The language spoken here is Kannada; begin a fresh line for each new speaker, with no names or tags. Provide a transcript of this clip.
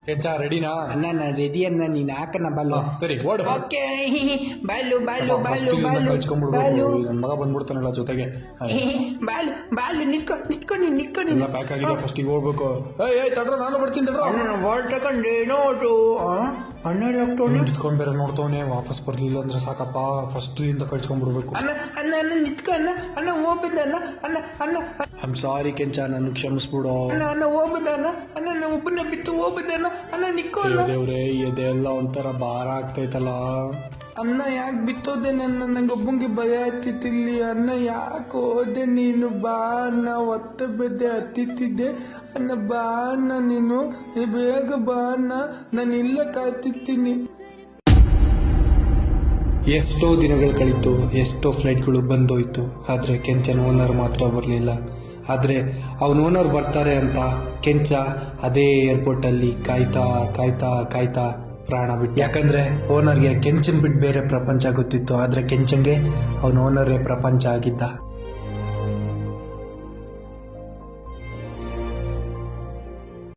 ಕೆಂಚ ರೆಡಿನಾ?
ಅಣ್ಣ ನಾ ರೆಡಿ ಅಣ್ಣ, ನೀನ್ ಹಾಕಣ್ಣ ಬಾಲು.
ಸರಿ ಓಡು.
ಓಕೆ ಬಾಲು ಬಾಲು
ಫಸ್ಟ್
ಬಾಲು
ಇಲ್ಲಿಂದ
ಬಾಲು
ಕಳ್ಸ್ಕೊಂಡ್ಬಿಡ್ಬೇಕು.
ಬಾಲು
ನನ್ನ ಮಗ ಬಂದ್ಬಿಡ್ತಾನಲ್ಲ ಜೊತೆಗೆ.
ಬಾಲು ಬಾಲು ನಿತ್ಕೊಂಡು
ಎಲ್ಲ ಪ್ಯಾಕ್ ಆಗಿದೆ, ಫಸ್ಟಿಗೆ ಹೋಗ್ಬೇಕು. ಏಯ್ ತಡ್ರ, ನಾನು ಬರ್ತೀನಿ ತಡ್ರ.
ಅಣ್ಣ ಬಾಲ್ ತಗೊಂಡೆ ನೋಡು. ಅಣ್ಣ ಲಾಕ್ಡೌನ್
ನಿಂತ್ಕೊಂಡ್ ಬೇರೆ ನೋಡ್ತವನೆ, ವಾಪಸ್ ಬರ್ಲಿಲ್ಲ ಅಂದ್ರೆ ಸಾಕಪ್ಪ. ಫಸ್ಟ್ ಇಲ್ಲಿಂದ ಕಳ್ಸ್ಕೊಂಡ್ಬಿಡ್ಬೇಕು.
ಅಣ್ಣ ಅಣ್ಣ ಅಣ್ಣ ನಿತ್ಕ ಅಣ್ಣ ಅಣ್ಣ ಹೋಗ್ಬಿದ್ದ ಅಣ್ಣ ಅಣ್ಣ ಅಣ್ಣ
ಐ ಆಮ್ ಸಾರಿ ಕೆಂಚ, ನನ್ ಕ್ಷಮಿಸ್ಬಿಡು.
ಅಣ್ಣ ಅಣ್ಣ ಹೋಗ್ಬಿದ್ದ ಅಣ್ಣ ಅಣ್ಣ ನಾ ಒಬ್ಬನ ಬಿತ್ತು ಹೋಗ್ಬಿದ್ದ ಅಣ್ಣ ಅಣ್ಣ ನಿಕ್ಕೋ ಅಣ್ಣ.
ದೇವ್ರೆ, ಇದೆಲ್ಲ ಒಂಥರ ಭಾರ ಆಗ್ತೈತಲ್ಲ.
ಅನ್ನ ಯಾಕೆ ಬಿತ್ತೋದೆ ನಂಗೊಬ್ಬಂಗೆ ಭಯ ಆಗ್ತಿತ್ತಿಲ್ಲಿ. ಅನ್ನ ಯಾಕೆ ಹೋದೆ ನೀನು? ಬಾ ಅನ್ನ, ಒತ್ತ ಬೆದ್ದೆ ಹತ್ತಿತ್ತಿದ್ದೆ ಅನ್ನ. ಬಾ ಅನ್ನ, ನೀನು ಬೇಗ ಬಾ ಅನ್ನ, ನಾನು ಇಲ್ಲ ಕಾಯ್ತಿರ್ತೀನಿ.
ಎಷ್ಟೋ ದಿನಗಳು ಕಳೀತು, ಎಷ್ಟೋ ಫ್ಲೈಟ್ಗಳು ಬಂದೋಯ್ತು, ಆದರೆ ಕೆಂಚನ ಓನರ್ ಮಾತ್ರ ಬರಲಿಲ್ಲ. ಆದರೆ ಅವನ ಓನರ್ ಬರ್ತಾರೆ ಅಂತ ಕೆಂಚ ಅದೇ ಏರ್ಪೋರ್ಟಲ್ಲಿ ಕಾಯ್ತಾ ಕಾಯ್ತಾ ಕಾಯ್ತಾ ಪ್ರಾಣ ಬಿಟ್ಟು. ಯಾಕಂದರೆ ಓನರ್ಗೆ ಕೆಂಚನ್ ಬಿಟ್ಟು ಬೇರೆ ಪ್ರಪಂಚ ಗೊತ್ತಿತ್ತು, ಆದರೆ ಕೆಂಚಂಗೆ ಅವನ ಓನರೇ ಪ್ರಪಂಚ ಆಗಿದ್ದ.